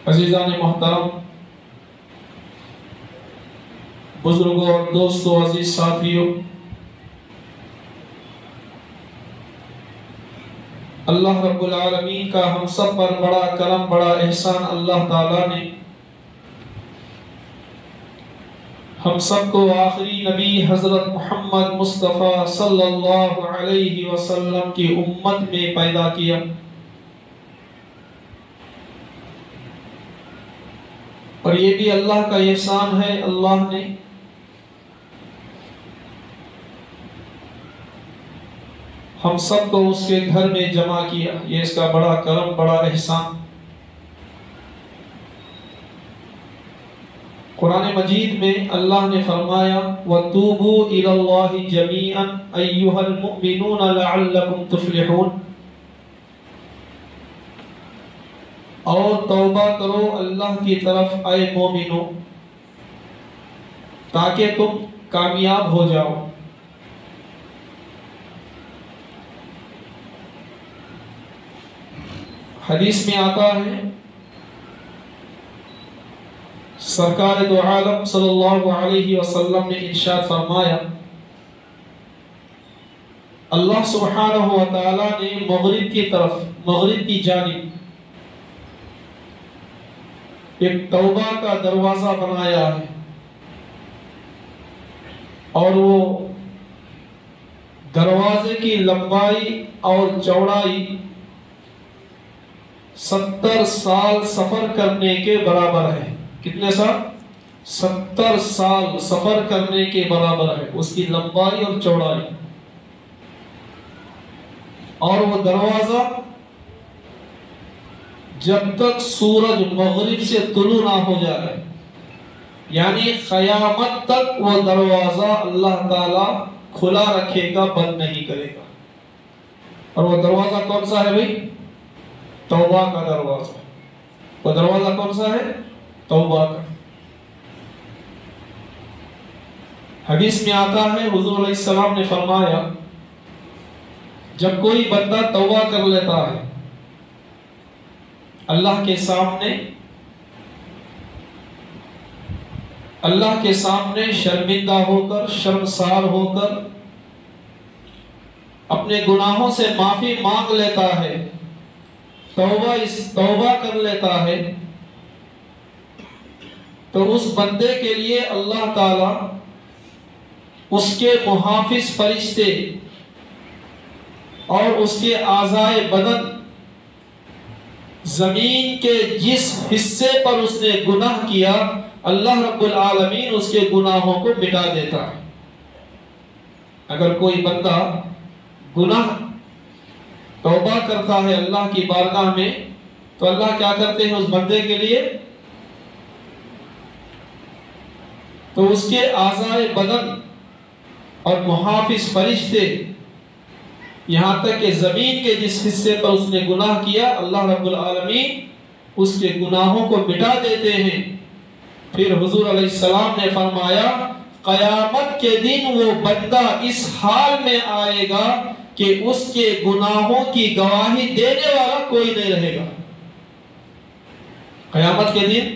عزیزان محترم، بزرگوں اور دوستوں، عزیز ساتھیوں، اللہ رب العالمین کا ہم سب پر بڑا کرم، بڑا احسان اللہ تعالیٰ نے ہم سب کو آخری نبی حضرت محمد مصطفیٰ صلی اللہ علیہ وسلم کی امت میں پیدا کیا۔ اور یہ بھی اللہ کا احسان ہے، اللہ نے ہم سب کو اس کے گھر میں جمع کیا، یہ اس کا بڑا کرم، بڑا احسان۔ قرآن مجید میں اللہ نے فرمایا وَتُوبُوا إِلَى اللَّهِ جَمِيعًا أَيُّهَا الْمُؤْمِنُونَ لَعَلَّكُمْ تُفْلِحُونَ، اور توبہ کرو اللہ کی طرف اے مومنو تاکہ تم کامیاب ہو جاؤ۔ حدیث میں آتا ہے سرکار دو عالم صلی اللہ علیہ وسلم نے ارشاد فرمایا، اللہ سبحانہ و تعالی نے مغرب کی جانب ایک توبہ کا دروازہ بنایا ہے، اور وہ دروازے کی لمبائی اور چوڑائی 70 سال سفر کرنے کے برابر ہے۔ کتنے سال؟ 70 سال سفر کرنے کے برابر ہے اس کی لمبائی اور چوڑائی۔ اور وہ دروازہ جب تک سورج مغرب سے طلوع نہ ہو جائے، یعنی قیامت تک وہ دروازہ اللہ تعالیٰ کھلا رکھے گا، بند نہیں کرے گا۔ اور وہ دروازہ کون سا ہے بھائی؟ توبہ کا دروازہ۔ وہ دروازہ کون سا ہے؟ توبہ کا۔ حدیث میں آتا ہے حضور علیہ السلام نے فرمایا، جب کوئی بندہ توبہ کر لیتا ہے اللہ کے سامنے شرمندہ ہو کر، شرمسار ہو کر اپنے گناہوں سے معافی مانگ لیتا ہے، توبہ کر لیتا ہے، تو اس بندے کے لیے اللہ تعالی اس کے محافظ فرشتے اور اس کے اعضائے بدن زمین کے جس حصے پر اس نے گناہ کیا، اللہ رب العالمین اس کے گناہوں کو مٹا دیتا ہے۔ اگر کوئی بندہ گناہ توبہ کرتا ہے اللہ کی بارگاہ میں، تو اللہ کیا کرتے ہیں اس بندے کے لیے؟ تو اس کے اعضائے بدن اور محافظ فرشتے، یہاں تک کہ زمین کے جس حصے پر اس نے گناہ کیا، اللہ رب العالمین اس کے گناہوں کو مٹا دیتے ہیں۔ پھر حضور علیہ السلام نے فرمایا، قیامت کے دن وہ بندہ اس حال میں آئے گا کہ اس کے گناہوں کی گواہی دینے والا کوئی نہیں رہے گا۔ قیامت کے دن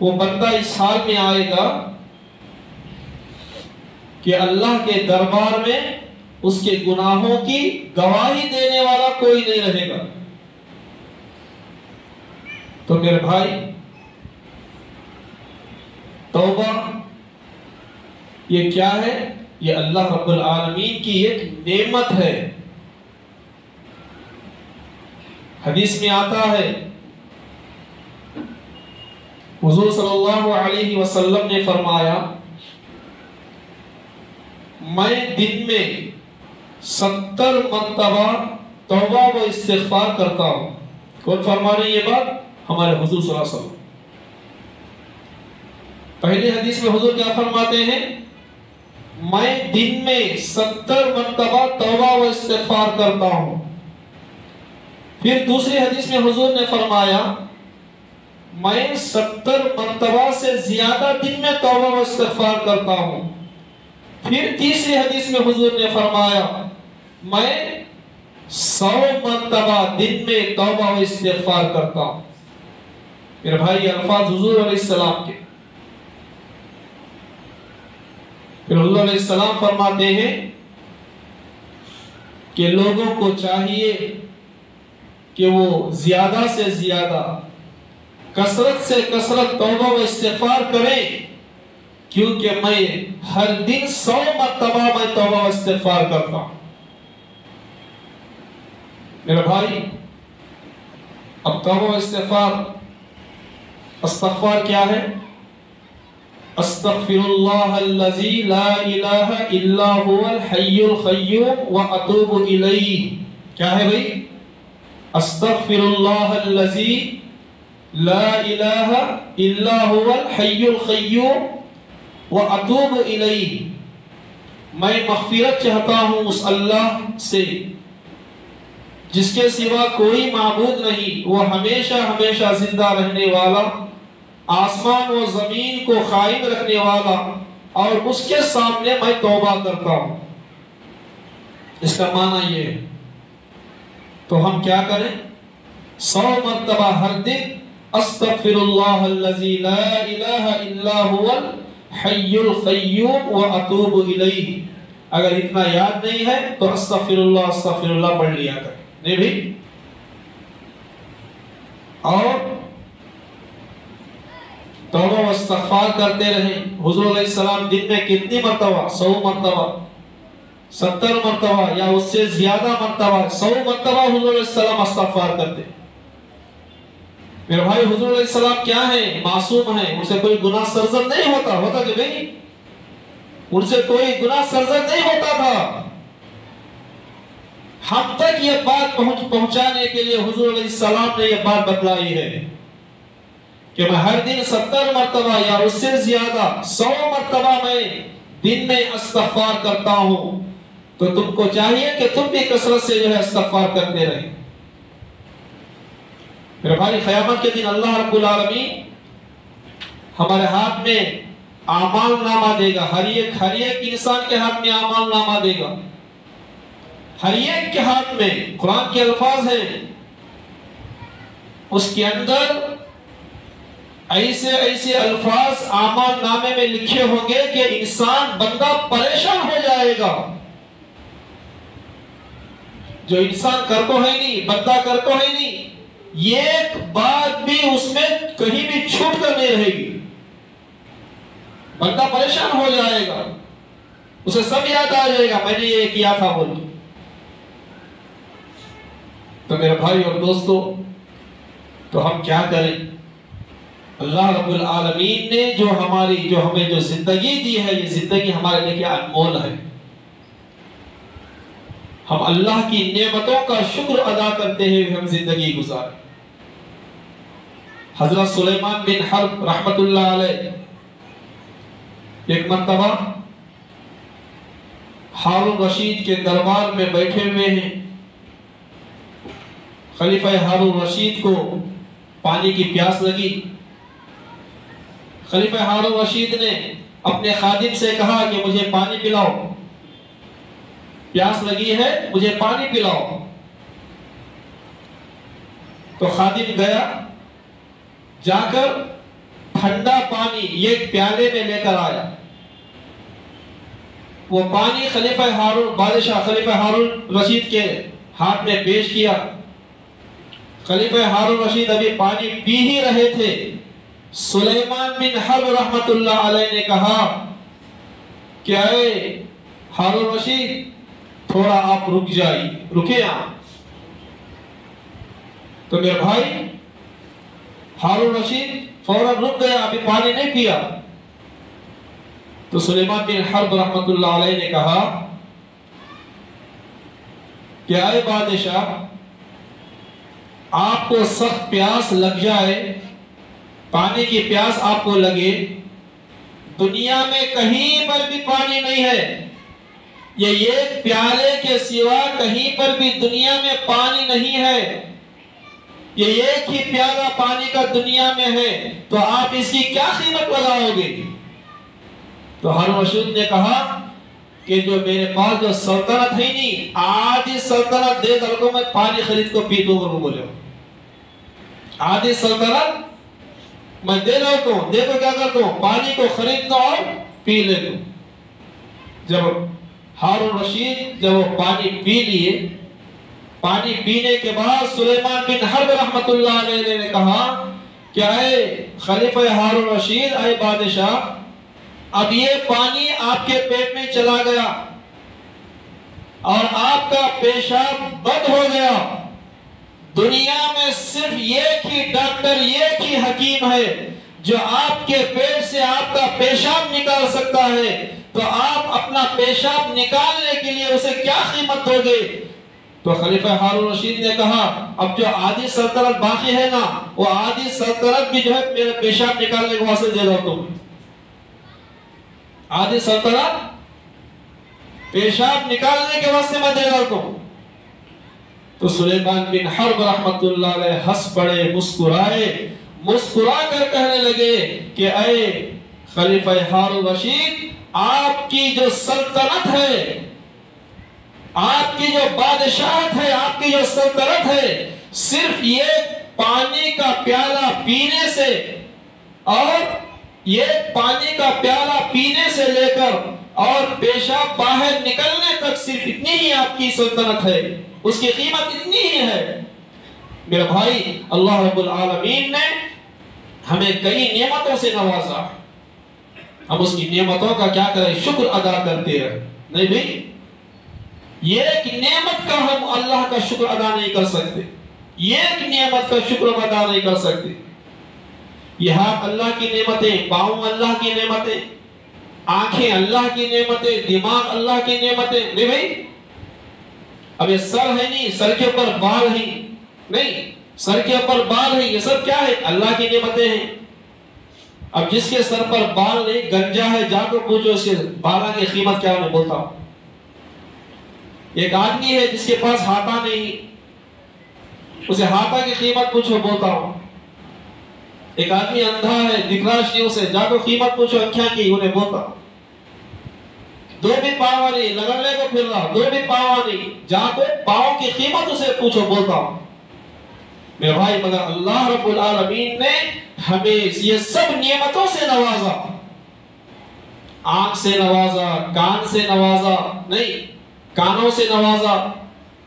وہ بندہ اس حال میں آئے گا کہ اللہ کے دربار میں اس کے گناہوں کی گواہی دینے والا کوئی نہیں رہے گا۔ تو میرے بھائی، توبہ یہ کیا ہے؟ یہ اللہ رب العالمین کی ایک نعمت ہے۔ حدیث میں آتا ہے حضور صلی اللہ علیہ وسلم نے فرمایا، میں دن میں 70 مرتبہ توبہ و استغفار کرتا ہوں۔ کون فرما رہے ہیں یہ بات؟ ہمارے حضور صلی اللہ علیہ وسلم۔ پہلی حدیث میں حضور کیا فرماتے ہیں؟ میں دن میں 70 مرتبہ توبہ و استغفار کرتا ہوں۔ پھر دوسری حدیث میں حضور نے فرمایا، میں 70 مرتبہ سے زیادہ دن میں توبہ و استغفار کرتا ہوں۔ پھر تیسری حدیث میں حضور نے فرمایا، میں 100 مرتبہ دن میں توبہ و استغفار کرتا ہوں۔ میرے بھائی الفاظ حضور علیہ السلام کے. پھر حضور علیہ السلام فرماتے ہیں کہ لوگوں کو چاہیے کہ وہ زیادہ سے زیادہ کثرت سے کثرت توبہ و استغفار کریں، کیونکہ میں ہر دن 100 مرتبہ میں توبہ و استغفار کرتا ہوں. میرے بھائی اب توبہ و استغفار کیا ہے؟ استغفر اللہ الذی لا الہ الا هو الحی القیوم واتوب الیہ. کیا ہے بھائی؟ استغفر اللہ الذی لا الہ الا هو الحی القیوم واتوب الیہ. میں مغفرت چاہتا ہوں اس اللہ سے جس کے سوا کوئی معبود نہیں، وہ ہمیشہ ہمیشہ زندہ رہنے والا، آسمان و زمین کو قائم رکھنے والا، اور اس کے سامنے میں توبہ کرتا ہوں. اس کا معنی یہ ہے. تو ہم کیا کریں؟ 100 مرتبہ ہر دن استغفر اللہ الذی لا الہ الا هو الحی القیوم واتوب الیہ. اگر اتنا یاد نہیں ہے تو استغفر اللہ پڑھ لیا کر. نہیں بھی. اور توبہ و استغفار کرتے رہیں. حضور علیہ السلام دن میں کتنی مرتبہ؟ 100 مرتبہ، 70 مرتبہ یا اس سے زیادہ مرتبہ، 100 مرتبہ حضور علیہ السلام استغفار کرتے. میرے بھائی حضور علیہ السلام کیا ہیں؟ معصوم ہیں. ان سے کوئی گناہ سرزد نہیں ہوتا کہ بھئی ان سے کوئی گناہ سرزد نہیں ہوتا تھا. ہم تک یہ بات پہنچانے کے لیے حضور علیہ السلام نے یہ بات بتلائی ہے کہ میں ہر دن 70 مرتبہ یا اس سے زیادہ 100 مرتبہ میں دن میں استغفار کرتا ہوں. تو تم کو چاہیے کہ تم بھی کثرت سے جو ہے استغفار کرتے رہیں. میرے بھائی قیامت کے دن اللہ رب العالمین ہمارے ہاتھ میں اعمال نامہ دے گا. ہر ایک انسان کے ہاتھ میں اعمال نامہ دے گا. ہر ایک کے ہاتھ میں. قرآن کے الفاظ ہیں، اس کے اندر ایسے الفاظ اعمال نامے میں لکھے ہوں گے کہ انسان بندہ پریشان ہو جائے گا. جو انسان کر تو ہے نہیں، بندہ کر تو ہے نہیں، ایک بات بھی اس میں کہیں بھی چھوٹ کر نہیں رہے گی. بندہ پریشان ہو جائے گا، اسے سب یاد آ جائے گا میں نے یہ کیا تھا بول. تو میرے بھائی اور دوستو، تو ہم کیا کریں؟ اللہ رب العالمین نے جو ہمیں جو زندگی دی ہے، یہ زندگی ہمارے لیے کیا انمول ہے. ہم اللہ کی نعمتوں کا شکر ادا کرتے ہوئے ہم زندگی گزاریں. حضرت سلیمان بن حرب رحمت اللہ علیہ ایک مرتبہ ہارون رشید کے دربار میں بیٹھے ہوئے ہیں. خلیفہ ہارون رشید کو پانی کی پیاس لگی. خلیفہ ہارون رشید نے اپنے خادم سے کہا کہ مجھے پانی پلاؤ، پیاس لگی ہے، مجھے پانی پلاؤ. تو خادم گیا، جا کر ٹھنڈا پانی ایک پیالے میں لے کر آیا. وہ پانی بادشاہ خلیفہ ہارون رشید کے ہاتھ میں پیش کیا. خلیفہ ہارون رشید ابھی پانی پی ہی رہے تھے. سلیمان بن حرب رحمت اللہ علیہ نے کہا کہ اے ہارون رشید تھوڑا آپ رکے آپ. تو میرے بھائی ہارون رشید فوراً رک گیا، ابھی پانی نہیں پیا. تو سلیمان بن حرب رحمت اللہ علیہ نے کہا کہ اے بادشاہ، آپ کو سخت پیاس لگ جائے، پانی کی پیاس آپ کو لگے، دنیا میں کہیں پر بھی پانی نہیں ہے، یہ ایک پیالے کے سوا کہیں پر بھی دنیا میں پانی نہیں ہے، یہ ایک ہی پیالہ پانی کا دنیا میں ہے، تو آپ اس کی کیا قیمت لگاؤ گے؟ تو ہارون رشید نے کہا کہ جو میرے پاس جو سلطنت ہے نہیں، آدھی سلطنت دے کر کو میں پانی خرید کو پی دوں گا. وہ بولے آدھی سلطنت میں دے دیتا ہوں، دیکھو کیا کرتا ہوں، پانی کو خریدتا ہوں اور پی لیتا ہوں۔ جب ہارون رشید جب وہ پانی پی لیے، پانی پینے کے بعد سلیمان بن حرب رحمت اللہ علیہ نے کہا کہ اے خلیفہ ہارون رشید، اے بادشاہ، اب یہ پانی آپ کے پیٹ میں چلا گیا اور آپ کا پیشاب بند ہو گیا۔ دنیا میں صرف ایک ہی ڈاکٹر، ایک ہی حکیم ہے جو آپ کے پیٹ سے آپ کا پیشاب نکال سکتا ہے، تو آپ اپنا پیشاب نکالنے کے لیے اسے کیا قیمت دو گے؟ تو خلیفہ ہارون رشید نے کہا اب جو آدھی سلطنت باقی ہے نا، وہ آدھی سلطنت بھی جو ہے میرے پیشاب نکالنے کے واسطے دے رہا ہوں تم، آدھی سلطنت پیشاب نکالنے کے واسطے میں دے رہا ہوں۔ تو سلیمان بن حرب رحمت اللہ علیہ ہنس پڑے، مسکرائے، مسکرا کر کہنے لگے کہ اے خلیفہ ہارون رشید، آپ کی جو سلطنت ہے، آپ کی جو بادشاہت ہے، آپ کی جو سلطنت ہے، صرف یہ پانی کا پیالہ پینے سے، اور یہ پانی کا پیالہ پینے سے لے کر اور پیشاب باہر نکلنے تک صرف اتنی ہی آپ کی سلطنت ہے، اس کی قیمت اتنی ہی ہے۔ میرے بھائی، اللہ رب العالمین نے ہمیں کئی نعمتوں سے نوازا، ہم اس کی نعمتوں کا کیا کریں؟ شکر ادا کرتے رہیں۔ نہیں بھائی، یہ ایک نعمت کا ہم اللہ کا شکر ادا نہیں کر سکتے، یہ ایک نعمت کا شکر ادا نہیں کر سکتے۔ یہ ہاتھ اللہ کی نعمتیں، پاؤں اللہ کی نعمتیں، آنکھیں اللہ کی نعمتیں، دماغ اللہ کی نعمتیں۔ نہیں بھائی، اب یہ سر ہے نہیں، سر کے اوپر بال ہی نہیں، سر کے اوپر بال ہے، یہ سب کیا ہے؟ اللہ کی نعمتیں ہیں۔ اب جس کے سر پر بال نہیں، گنجا ہے، جا کر پوچھو اس کے بالا کی قیمت کیا انہیں بولتا ہوں۔ ایک آدمی ہے جس کے پاس ہاتھا نہیں، اسے ہاتھا کی قیمت پوچھو، بولتا ہوں۔ ایک آدمی اندھا ہے، دکھراش نہیں، اسے جا کر قیمت پوچھو انکھیاں کی، انہیں بولتا ہوں۔ دو بھی پاؤں نہیں، لگڑنے کو پھر رہا، دو بھی پاؤں نہیں، جا کر پاؤں کی قیمت اسے پوچھو، بولتا ہوں۔ میرے بھائی، مگر اللہ رب العالمین نے ہمیں یہ سب نعمتوں سے نوازا، آنکھ سے نوازا، کان سے نوازا، نہیں، کانوں سے نوازا،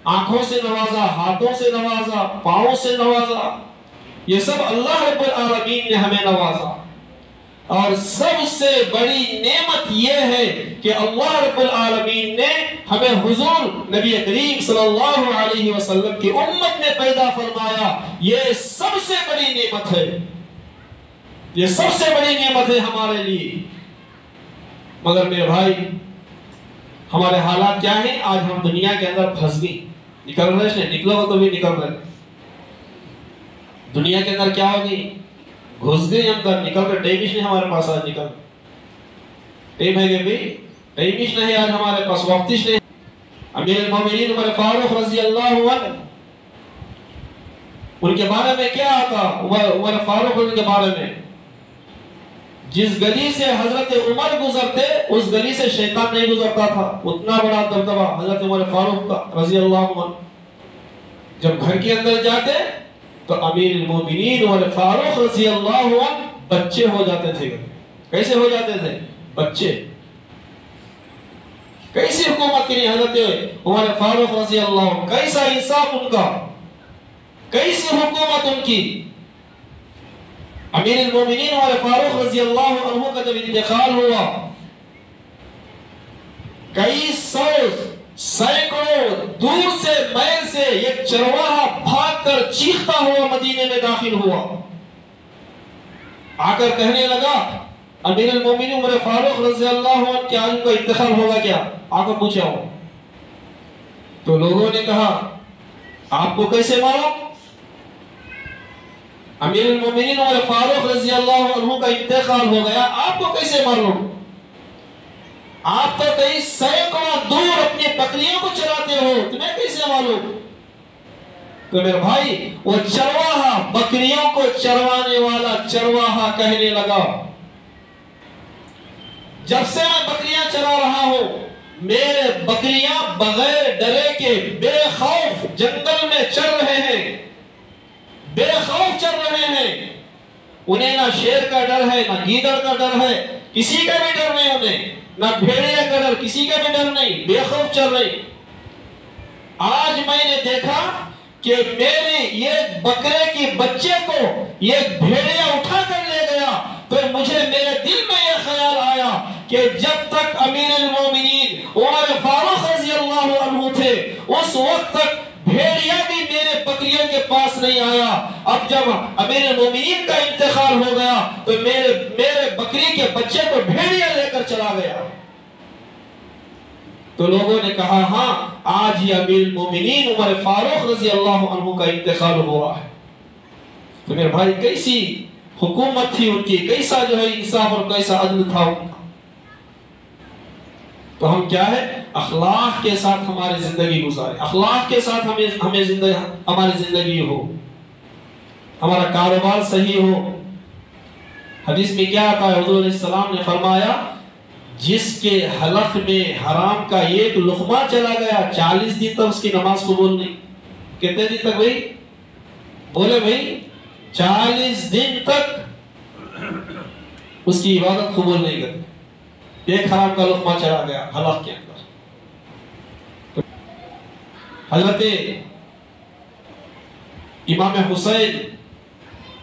آنکھوں سے نوازا، ہاتھوں سے نوازا، پاؤں سے نوازا، یہ سب اللہ رب العالمین نے ہمیں نوازا۔ اور سب سے بڑی نعمت یہ ہے کہ اللہ رب العالمین نے ہمیں حضور نبی کریم صلی اللہ علیہ وسلم کی امت میں پیدا فرمایا۔ یہ سب سے بڑی نعمت ہے، یہ سب سے بڑی نعمت ہے ہمارے لیے۔ مگر میرے بھائی، ہمارے حالات کیا ہیں؟ آج ہم دنیا کے اندر پھنس گئے، نکل رہے ہیں، نکلو گا تو بھی نکل رہے ہیں۔ دنیا کے اندر کیا ہوگی؟ گھس گئے اندر، نکل کر ٹائمش نہیں ہمارے پاس آج نکل۔ ٹائم ہے کہ بھی ٹائمش نہیں آج ہمارے پاس، وقتش نہیں۔ امیر المومنین عمر فاروق رضی اللہ عنہ، ان کے بارے میں کیا آتا؟ عمر فاروق ان کے بارے میں، جس گلی سے حضرت عمر گزرتے اس گلی سے شیطان نہیں گزرتا تھا، اتنا بڑا دبدبہ حضرت عمر فاروق کا رضی اللہ عنہ۔ جب گھر کے اندر جاتے تو امیر المومنین عمر فاروق رضی اللہ عنہ بچے ہو جاتے تھے۔ کیسے ہو جاتے تھے؟ بچے۔ کیسی حکومت کی حضرت عمر فاروق رضی اللہ عنہ، کیسا انصاف ان کا، کیسی حکومت ان کی۔ امیر المومنین عمر فاروق رضی اللہ عنہ کا جب انتقال ہوا، کئی سو سینکڑوں دور سے میل سے ایک چرواہا بھاگ کر چیختا ہوا مدینے میں داخل ہوا، آ کر کہنے لگا امیر المومنین عمر فاروق رضی اللہ عنہ کہ آج کا انتقال ہوگا کیا؟ آ کر پوچھا ہو۔ تو لوگوں نے کہا آپ کو کیسے معلوم؟ امیر المومنین عمر فاروق رضی اللہ عنہ کا انتقال ہو گیا، آپ کو کیسے معلوم؟ آپ تو کئی سینکڑوں دور اپنی بکریوں کو چراتے ہو، تمہیں کیسے معلوم؟ تو میرے بھائی، وہ چرواہا، بکریوں کو چروانے والا چرواہا کہنے لگا جب سے میں بکریاں چرا رہا ہوں، میرے بکریاں بغیر ڈرے کے بے خوف جنگل میں چل رہے ہیں، بے خوف چل رہے ہیں، انہیں نہ شیر کا ڈر ہے، نہ گیدڑ کا ڈر ہے، کسی کا بھی ڈر نہیں انہیں، نہ بھیڑیا کا ڈر، کسی کا بھی ڈر نہیں، بے خوف چل رہی۔ آج میں نے دیکھا کہ میرے یہ بکرے کی بچے کو یہ بھیڑیا اٹھا کر لے گیا، تو مجھے میرے دل میں یہ خیال آیا کہ جب تک امیر المومنین عمر فاروق رضی اللہ عنہ تھے اس وقت تک بھیڑیا بھی میرے بکریوں کے پاس نہیں آیا، اب جب امیر المومنین کا انتقال ہو گیا تو میرے بکری کے بچے کو بھیڑیا لے کر چلا گیا۔ تو لوگوں نے کہا ہاں آج ہی امیر المومنین عمر فاروق رضی اللہ عنہ کا انتقال ہوا ہے۔ تو میرے بھائی کیسی حکومت تھی ان کی، کیسا جو ہے انصاف اور کیسا عدل تھا ان کا۔ تو ہم کیا ہے، اخلاق کے ساتھ ہماری زندگی گزارے، اخلاق کے ساتھ ہماری زندگی ہو، ہمارا کاروبار صحیح ہو۔ حدیث میں کیا آتا ہے، حضور علیہ السلام نے فرمایا جس کے حلق میں حرام کا ایک لقمہ چلا گیا 40 دن تک اس کی نماز قبول نہیں۔ کتنے دن تک بھائی؟ بولے بھائی 40 دن تک اس کی عبادت قبول نہیں کرتی، ایک حرام کا لقمہ چلا گیا حلق کے اندر۔ حضرت امام حسین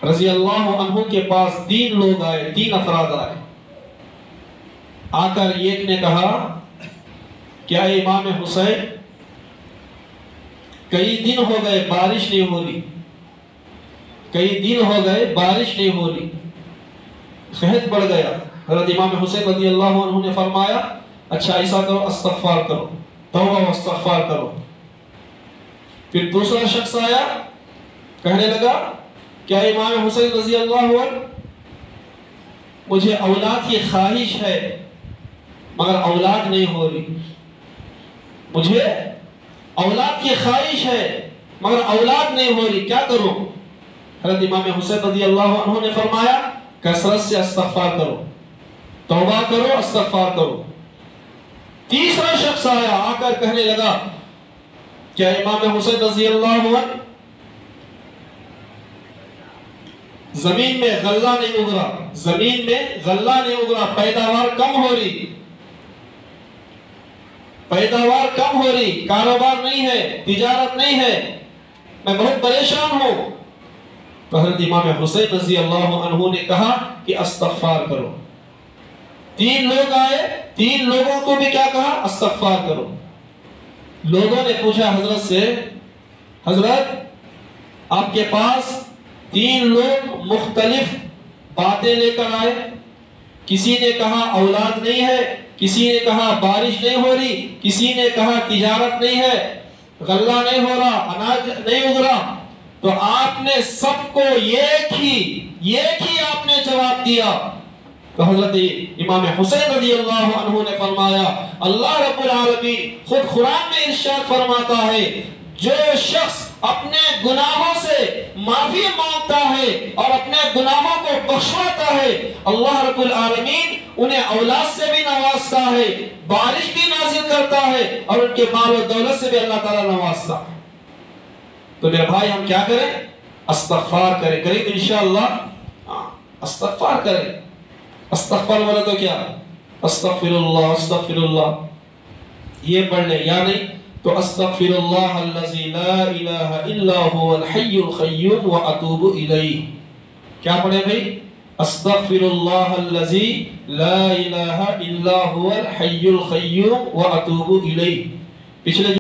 رضی اللہ عنہ کے پاس 3 لوگ آئے، 3 افراد آئے، آ کر ایک نے کہا کیا امام حسین کئی دن ہو گئے بارش نہیں ہو رہی، کئی دن ہو گئے بارش نہیں ہو رہی، قحط بڑھ گیا۔ حضرت امام حسین رضی اللہ عنہ نے فرمایا اچھا ایسا کرو، استغفار کرو، توبہ و استغفار کرو۔ پھر دوسرا شخص آیا، کہنے لگا کیا امام حسین رضی اللہ عنہ مجھے اولاد کی خواہش ہے مگر اولاد نہیں ہو رہی، مجھے اولاد کی خواہش ہے مگر اولاد نہیں ہو رہی، کیا کروں؟ حضرت امام حسین رضی اللہ عنہ نے فرمایا کثرت سے استغفار کرو، توبہ کرو، استغفار کرو۔ تیسرا شخص آیا، آ کر کہنے لگا کیا امام حسین رضی اللہ عنہ زمین میں غلہ نہیں اگ رہا، زمین میں غلہ نہیں اگ رہا، پیداوار کم ہو رہی، پیداوار کم ہو رہی، کاروبار نہیں ہے، تجارت نہیں ہے، میں بہت پریشان ہوں۔ تو حضرت امام حسین رضی اللہ عنہ نے کہا کہ استغفار کرو۔ 3 لوگ آئے، 3 لوگوں کو بھی کیا کہا؟ استغفار کرو۔ لوگوں نے پوچھا حضرت سے حضرت آپ کے پاس 3 لوگ مختلف باتیں لے کر آئے، کسی نے کہا اولاد نہیں ہے، کسی نے کہا بارش نہیں ہو رہی، کسی نے کہا تجارت نہیں ہے، غلہ نہیں ہو رہا، اناج نہیں اگ رہا، تو آپ نے سب کو ایک ہی آپ نے جواب دیا۔ تو حضرت امام حسین رضی اللہ عنہ نے فرمایا اللہ رب العالمین خود قرآن میں ارشاد فرماتا ہے جو شخص اپنے گناہوں سے معافی مانگتا ہے اور اپنے گناہوں کو بخشواتا ہے اللہ رب العالمین انہیں اولاد سے بھی نوازتا ہے، بارش بھی نازل کرتا ہے اور ان کے مال و دولت سے بھی اللہ تعالیٰ نوازتا ہے۔ تو میرے بھائی ہم کیا کریں؟ استغفار کریں گے انشاءاللہ، استغفار کریں۔ استغفار والا تو کیا؟ استغفر اللہ، استغفر اللہ یہ پڑھ لیں یا نہیں تو استغفر اللہ الذی لا الہ الا هو الحی القیوم واتوب الیہ، کیا پڑھیں بھائی؟ استغفر اللہ الذی لا الہ الا هو الحی القیوم واتوب الیہ۔ پچھلے